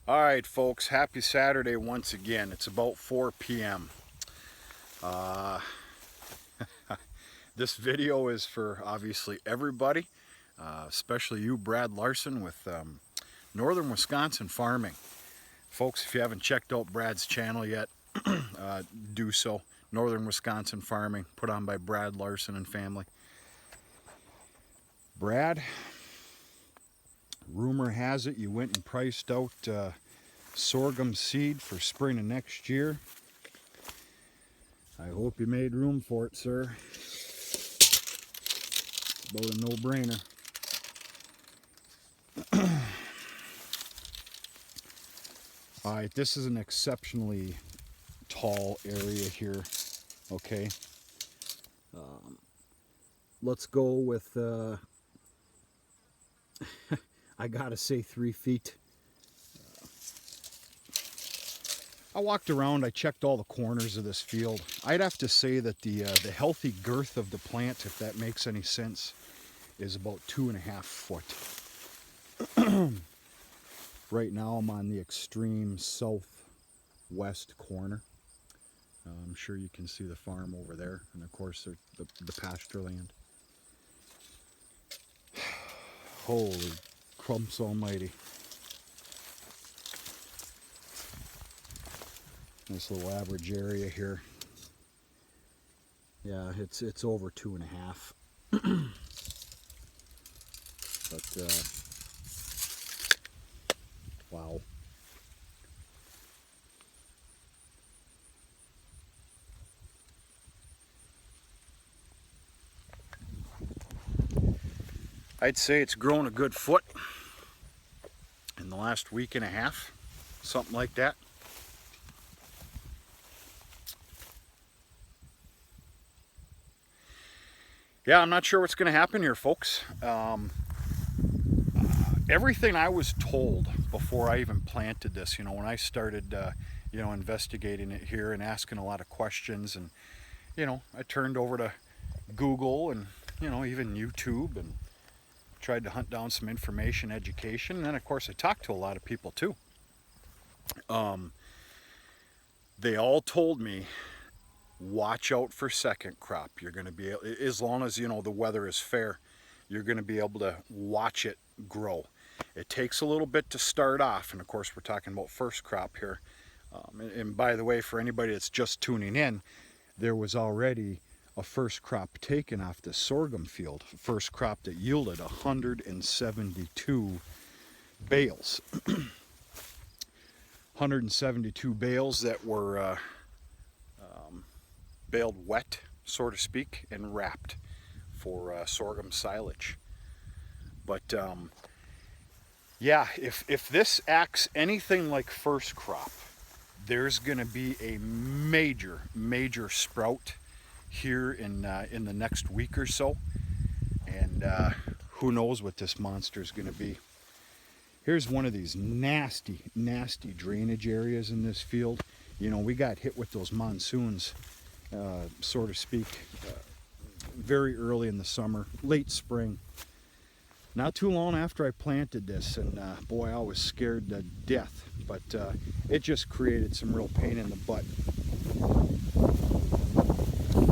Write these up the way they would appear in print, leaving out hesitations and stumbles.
All right, folks, happy Saturday once again. It's about 4 p.m. Uh, this video is for obviously everybody, especially you, Brad Larson, with Northern Wisconsin Farming. Folks, if you haven't checked out Brad's channel yet, do so. Northern Wisconsin Farming, put on by Brad Larson and family. Brad, rumor has it you went and priced out sorghum seed for spring of next year. I hope you made room for it, sir. It's about a no-brainer. All right, this is an exceptionally tall area here. Okay, let's go with I gotta say 3 feet. I walked around, I checked all the corners of this field. I'd have to say that the healthy girth of the plant, if that makes any sense, is about 2.5 foot. Right now I'm on the extreme southwest corner. I'm sure you can see the farm over there, and of course the pasture land. Holy crumps almighty. Nice little average area here. Yeah, it's over 2.5. But wow. I'd say it's grown a good foot in the last week and a half, something like that. Yeah, I'm not sure what's going to happen here, folks. Everything I was told before I even planted this, when I started, investigating it here and asking a lot of questions, and, I turned over to Google and, even YouTube, and tried to hunt down some information, education, and then, of course, I talked to a lot of people, too. They all told me, watch out for second crop. You're going to be, as long as the weather is fair, you're going to be able to watch it grow. It takes a little bit to start off, and of course we're talking about first crop here. And by the way, for anybody that's just tuning in, there was already a first crop taken off the sorghum field, first crop that yielded 172 bales. 172 bales that were baled wet, so to speak, and wrapped for sorghum silage. But yeah, if this acts anything like first crop, there's going to be a major sprout here in the next week or so, and who knows what this monster is going to be. Here's one of these nasty drainage areas in this field. We got hit with those monsoons, so to speak, very early in the summer, late spring. Not too long after I planted this, and boy, I was scared to death, but it just created some real pain in the butt.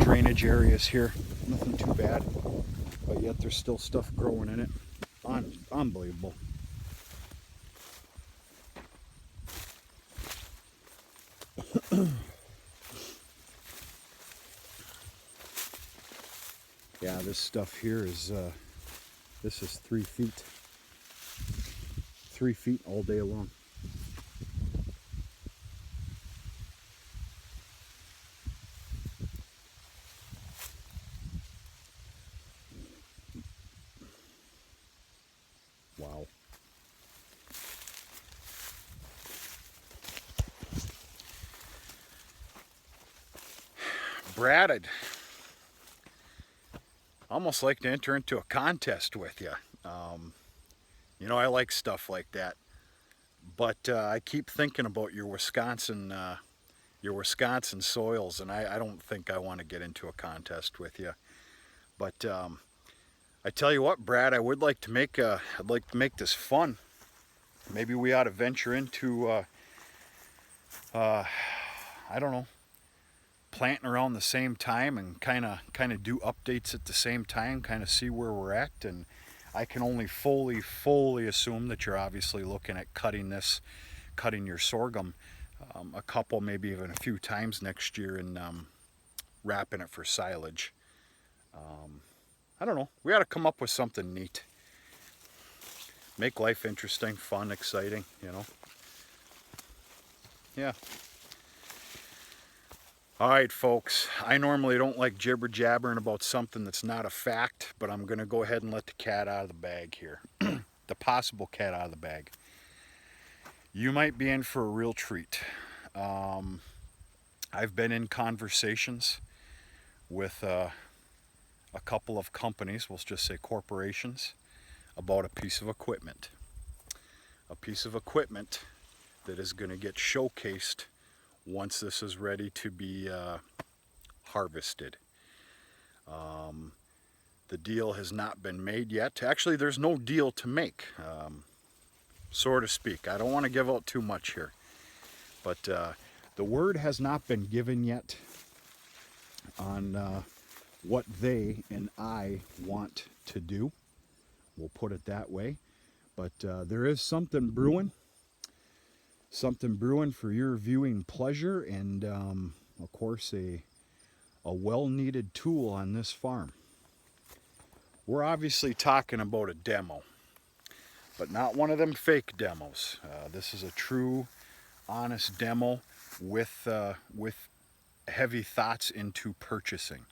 Drainage areas here, nothing too bad, but yet there's still stuff growing in it. Unbelievable. Yeah, this stuff here is this is 3 feet. 3 feet all day long. Wow. Brad, I'd almost like to enter into a contest with you. I like stuff like that. But I keep thinking about your Wisconsin soils, and I don't think I want to get into a contest with you. But I tell you what, Brad, I'd like to make this fun. maybe we ought to venture into, I don't know, planting around the same time and kind of do updates at the same time, kind of see where we're at. And I can only fully assume that you're obviously looking at cutting your sorghum a couple, maybe even a few times next year, and wrapping it for silage. I don't know. We ought to come up with something neat. Make life interesting, fun, exciting, you know. Yeah. All right, folks. I normally don't like jibber jabbering about something that's not a fact, but I'm going to go ahead and let the cat out of the bag here. The possible cat out of the bag. You might be in for a real treat. I've been in conversations with a couple of companies, we'll just say corporations, about a piece of equipment. A piece of equipment that is going to get showcased once this is ready to be harvested. The deal has not been made yet. Actually, there's no deal to make, so to speak. I don't want to give out too much here, but the word has not been given yet on what they and I want to do. We'll put it that way. But there is something brewing for your viewing pleasure, and of course a well-needed tool on this farm. We're obviously talking about a demo, but not one of them fake demos. This is a true, honest demo with heavy thoughts into purchasing.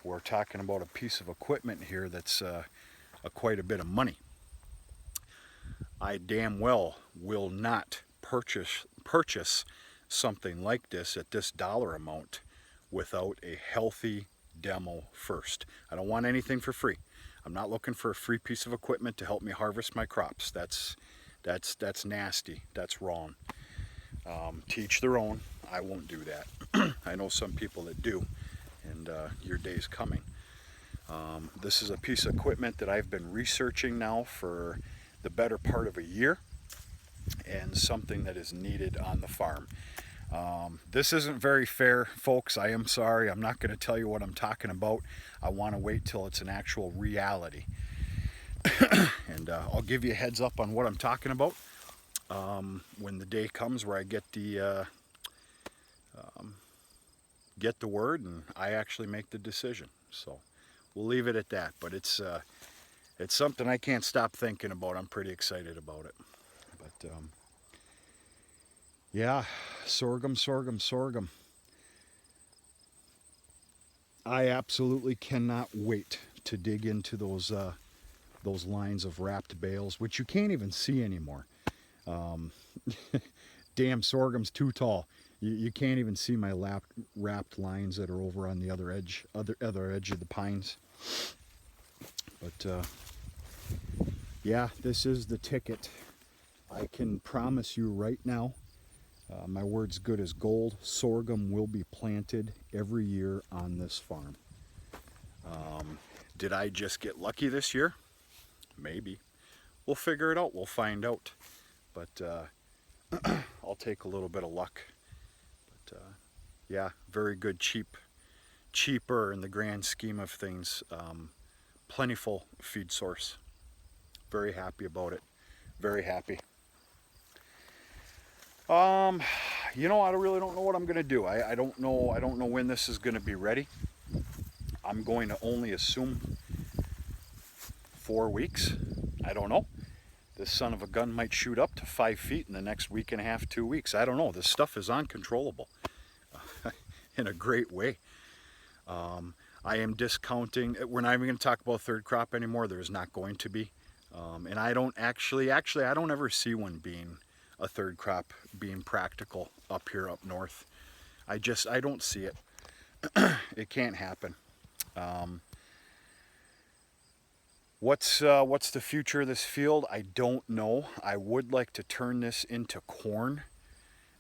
We're talking about a piece of equipment here that's quite a bit of money. I damn well will not purchase something like this at this dollar amount without a healthy demo first. I don't want anything for free. I'm not looking for a free piece of equipment to help me harvest my crops. That's nasty. That's wrong. To each their own. I won't do that. I know some people that do, and your day's coming. This is a piece of equipment that I've been researching now for the better part of a year, and something that is needed on the farm. This isn't very fair, folks. I am sorry. I'm not going to tell you what I'm talking about. I want to wait till it's an actual reality. And I'll give you a heads up on what I'm talking about when the day comes where I get the word and I actually make the decision. So we'll leave it at that. But it's something I can't stop thinking about. I'm pretty excited about it. But yeah, sorghum. I absolutely cannot wait to dig into those lines of wrapped bales, which you can't even see anymore. Damn, sorghum's too tall. You can't even see my wrapped lines that are over on the other edge of the pines. But yeah, this is the ticket. I can promise you right now, my word's good as gold, sorghum will be planted every year on this farm. Did I just get lucky this year? Maybe. We'll figure it out. We'll find out. But I'll take a little bit of luck. But yeah, very good, cheaper in the grand scheme of things. Plentiful feed source. Very happy about it. Very happy. You know, I really don't know what I'm gonna do. I don't know when this is gonna be ready. I'm going to only assume 4 weeks. I don't know. This son of a gun might shoot up to 5 feet in the next week and a half, 2 weeks. I don't know. This stuff is uncontrollable in a great way. I am discounting. We're not even going to talk about third crop anymore. There's not going to be. And I don't actually, I don't ever see one being a third crop being practical up here up north. I don't see it. It can't happen. What's the future of this field? I don't know. I would like to turn this into corn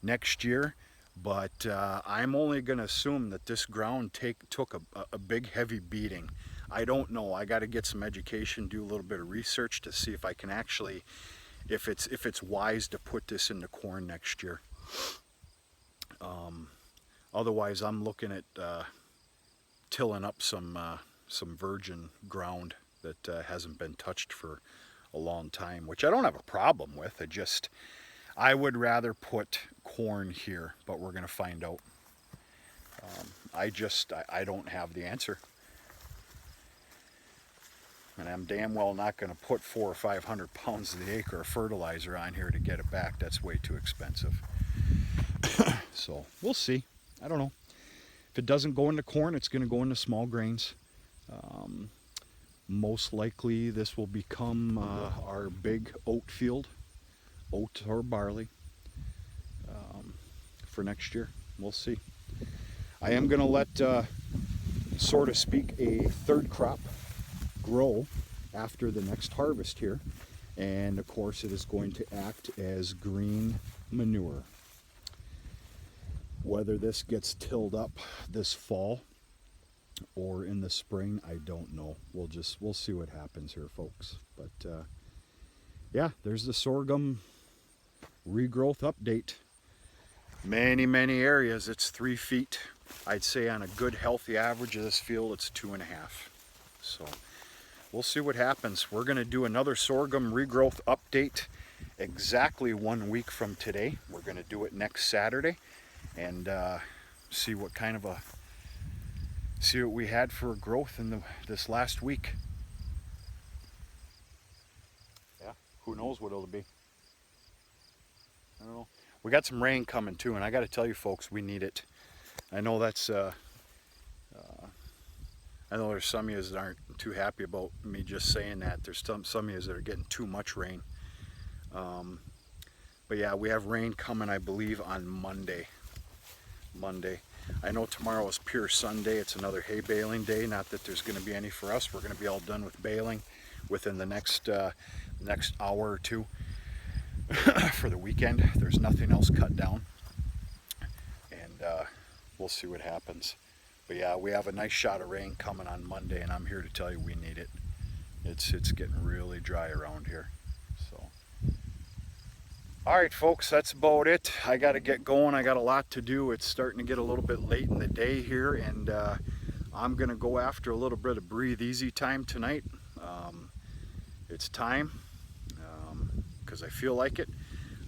next year, but I'm only going to assume that this ground took a big heavy beating. I don't know. I got to get some education, do a little bit of research to see if I can actually, if it's wise to put this into corn next year. Otherwise, I'm looking at tilling up some virgin ground that hasn't been touched for a long time, which I don't have a problem with. I would rather put corn here, but we're going to find out. I don't have the answer. And I'm damn well not going to put 400 or 500 pounds of the acre of fertilizer on here to get it back. That's way too expensive. So we'll see. I don't know. If it doesn't go into corn, it's going to go into small grains. Most likely this will become our big oat field, oat or barley, for next year. We'll see. I am going to let, so to speak, a third crop grow after the next harvest here. And of course it is going to act as green manure. Whether this gets tilled up this fall or in the spring, I don't know. We'll see what happens here, folks. But yeah, there's the sorghum regrowth update. Many areas it's 3 feet. I'd say on a good healthy average of this field it's 2.5. So we'll see what happens. We're going to do another sorghum regrowth update exactly 1 week from today. We're going to do it next Saturday and see what we had for growth in this last week. Yeah, who knows what it'll be. I don't know. We got some rain coming too, and I got to tell you folks, we need it. I know that's I know there's some of you that aren't too happy about me just saying that. There's some of you that are getting too much rain. But yeah, we have rain coming, I believe, on Monday. I know tomorrow is pure Sunday. It's another hay baling day. Not that there's going to be any for us. We're going to be all done with baling within the next hour or two for the weekend. There's nothing else cut down, and we'll see what happens. But yeah, we have a nice shot of rain coming on Monday, and I'm here to tell you we need it. It's getting really dry around here. So. All right, folks, that's about it. I got to get going. I got a lot to do. It's starting to get a little bit late in the day here, and I'm going to go after a little bit of breathe easy time tonight. It's time because I feel like it.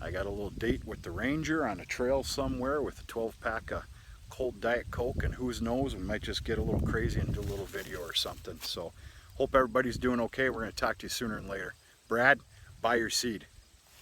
I got a little date with the ranger on a trail somewhere with a 12-pack of cold Diet Coke, and who knows, we might just get a little crazy and do a little video or something. So hope everybody's doing okay. We're going to talk to you sooner than later. Brad, buy your seed.